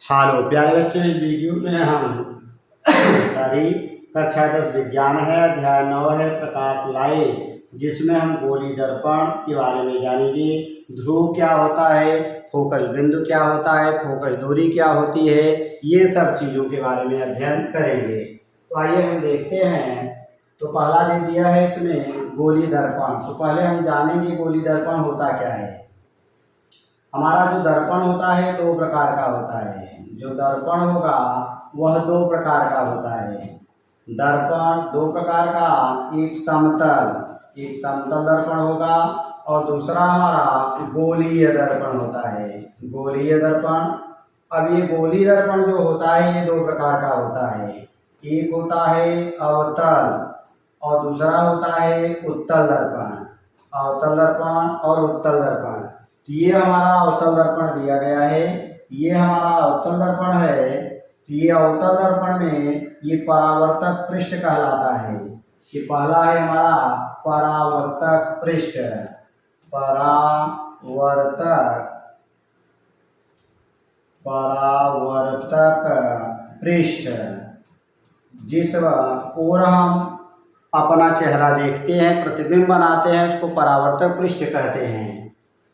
Hello प्यारे बच्चों, इस वीडियो में हम सारी कक्षा 10 विज्ञान है, अध्याय 9 है प्रकाश लाए, जिसमें हम गोली दर्पण के बारे में जानेंगे। ध्रुव क्या होता है, फोकस बिंदु क्या होता है, फोकस दूरी क्या होती है, ये सब चीज़ों के बारे में अध्ययन करेंगे। तो आइए हम देखते हैं। तो पहला दे दिया है इसमें गोली दर्पण। तो पहले हम जानेंगे गोली दर्पण होता क्या है। हमारा जो दर्पण होता है दो प्रकार का होता है। जो दर्पण होगा वह दो प्रकार का होता है। दर्पण दो प्रकार का, एक समतल दर्पण होगा और दूसरा हमारा गोलीय दर्पण होता है, गोलीय दर्पण। अब ये गोली दर्पण जो होता है ये दो प्रकार का होता है। एक होता है अवतल और दूसरा होता है उत्तल दर्पण। अवतल दर्पण और उत्तल दर्पण। तो ये हमारा अवतल दर्पण दिया गया है, ये हमारा अवतल दर्पण है। तो ये अवतल दर्पण में ये परावर्तक पृष्ठ कहलाता है। ये पहला है हमारा परावर्तक पृष्ठ, परावर्तक पृष्ठ। जिस ओर हम अपना चेहरा देखते हैं, प्रतिबिंब बनाते हैं, उसको परावर्तक पृष्ठ कहते हैं।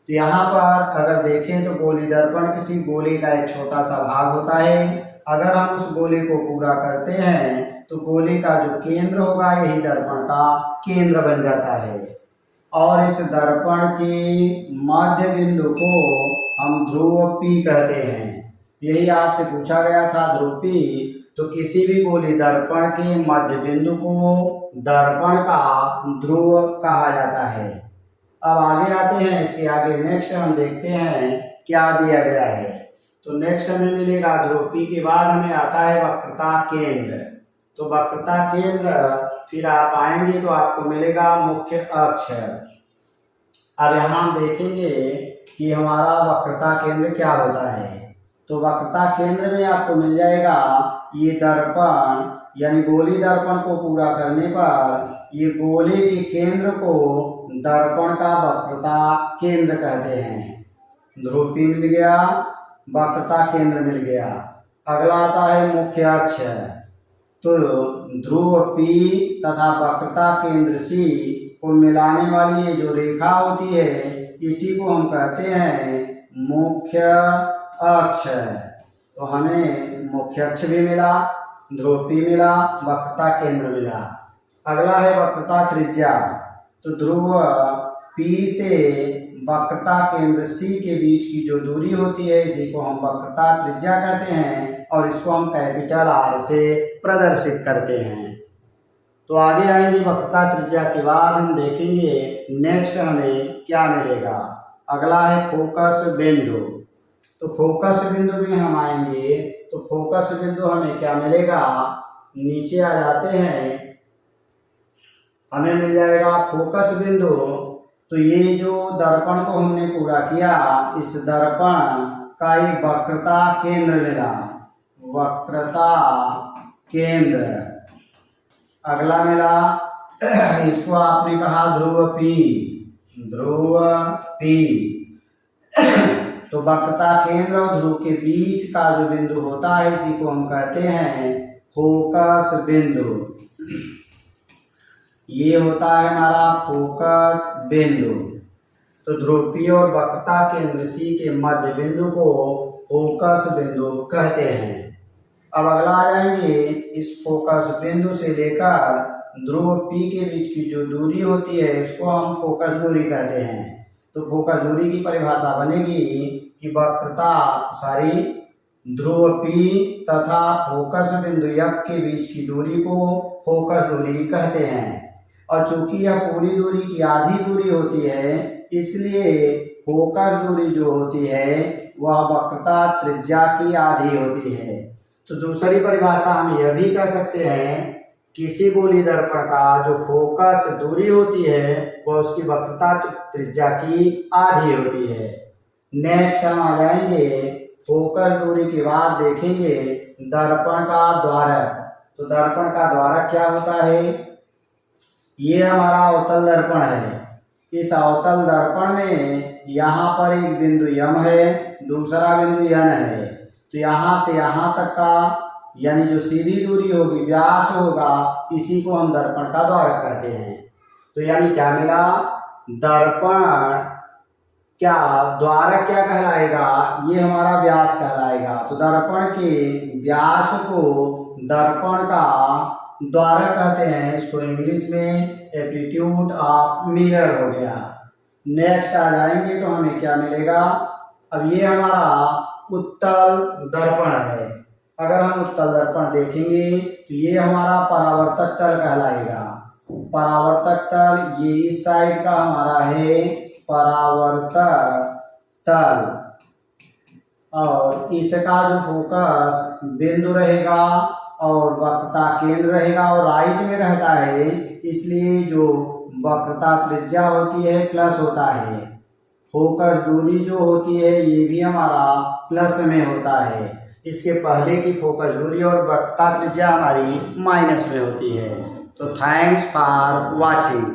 तो यहाँ पर अगर देखें तो गोली दर्पण किसी गोले का एक छोटा सा भाग होता है। अगर हम उस गोले को पूरा करते हैं तो गोले का जो केंद्र होगा यही दर्पण का केंद्र बन जाता है। और इस दर्पण के मध्य बिंदु को हम ध्रुव P कहते हैं। यही आपसे पूछा गया था ध्रुव P। तो किसी भी गोली दर्पण के मध्य बिंदु को दर्पण का ध्रुव कहा जाता है। अब आगे आते हैं, इसके आगे नेक्स्ट हम देखते हैं क्या दिया गया है। तो नेक्स्ट हमें मिलेगा ध्रुव P के बाद हमें आता है वक्रता केंद्र। तो वक्रता केंद्र फिर आप आएंगे तो आपको मिलेगा मुख्य अक्ष। अब यहाँ हम देखेंगे कि हमारा वक्रता केंद्र क्या होता है। तो वक्रता केंद्र में आपको मिल जाएगा ये दर्पण, यानी गोली दर्पण को पूरा करने पर ये गोले के केंद्र को दर्पण का वक्रता केंद्र कहते हैं। ध्रुव P मिल गया, वक्रता केंद्र मिल गया। अगला आता है मुख्य अक्ष। तो ध्रुव P तथा वक्रता केंद्र C को मिलाने वाली ये जो रेखा होती है इसी को हम कहते हैं मुख्य अक्ष। तो हमें मुख्य अक्ष भी मिला, ध्रुव P मिला, वक्रता केंद्र मिला। अगला है वक्रता त्रिज्या। तो ध्रुव P से वक्रता केंद्र C के बीच की जो दूरी होती है इसी को हम वक्रता त्रिज्या कहते हैं और इसको हम कैपिटल R से प्रदर्शित करते हैं। तो आगे आएंगे वक्रता त्रिज्या के बाद हम देखेंगे नेक्स्ट हमें क्या मिलेगा। अगला है फोकस बिंदु। तो फोकस बिंदु में हम आएंगे तो फोकस बिंदु हमें क्या मिलेगा, नीचे आ जाते हैं, हमें मिल जाएगा फोकस बिंदु। तो ये जो दर्पण को हमने पूरा किया, इस दर्पण का ही वक्रता केंद्र मिला, वक्रता केंद्र। अगला मिला इसको आपने कहा ध्रुव P, ध्रुव P। तो वक्रता केंद्र और ध्रुव के बीच का जो बिंदु होता है इसी को हम कहते हैं फोकस बिंदु। ये होता है हमारा फोकस बिंदु। तो ध्रुव P और वक्रता केंद्र C के मध्य बिंदु को फोकस बिंदु कहते हैं। अब अगला आ जाएंगे, इस फोकस बिंदु से लेकर ध्रुव P के बीच की जो दूरी होती है इसको हम फोकस दूरी कहते हैं। तो फोकस दूरी की परिभाषा बनेगी कि वक्रता ध्रुव P तथा फोकस बिंदु F के बीच की दूरी को फोकस दूरी कहते हैं। और चूंकि यह पूरी दूरी की आधी दूरी होती है इसलिए फोकस दूरी जो होती है वह वक्रता त्रिज्या की आधी होती है। तो दूसरी परिभाषा हम यह भी कह सकते हैं किसी गोली दर्पण का जो फोकस दूरी होती है वह उसकी वक्रता त्रिज्या की आधी होती है। नेक्स्ट हम आ जाएंगे फोकस दूरी के बाद देखेंगे दर्पण का द्वारक। तो दर्पण का द्वारक क्या होता है, ये हमारा अवतल दर्पण है। इस अवतल दर्पण में यहाँ पर एक बिंदु M है, दूसरा बिंदु N है। तो यहाँ से यहाँ तक का यानी जो सीधी दूरी होगी, व्यास होगा, इसी को हम दर्पण का द्वारक कहते हैं। तो यानी क्या मिला, दर्पण क्या द्वारक क्या कहलाएगा, ये हमारा व्यास कहलाएगा। तो दर्पण के व्यास को दर्पण का द्वारक कहते हैं। इसको इंग्लिश में एप्टीट्यूड ऑफ मिरर हो गया। नेक्स्ट आ जाएंगे तो हमें क्या मिलेगा, अब ये हमारा उत्तल दर्पण है। अगर हम उत्तल दर्पण देखेंगे तो ये हमारा परावर्तक तल कहलाएगा। परावर्तक तल ये इस साइड का हमारा है परावर्तक तल, और इसका जो फोकस बिंदु रहेगा और वक्रता केंद्र रहेगा और राइट में रहता है, इसलिए जो वक्रता त्रिज्या होती है प्लस होता है। फोकस दूरी जो होती है ये भी हमारा प्लस में होता है। इसके पहले की फोकस दूरी और वक्रता त्रिज्या हमारी माइनस में होती है। तो थैंक्स फॉर वाचिंग।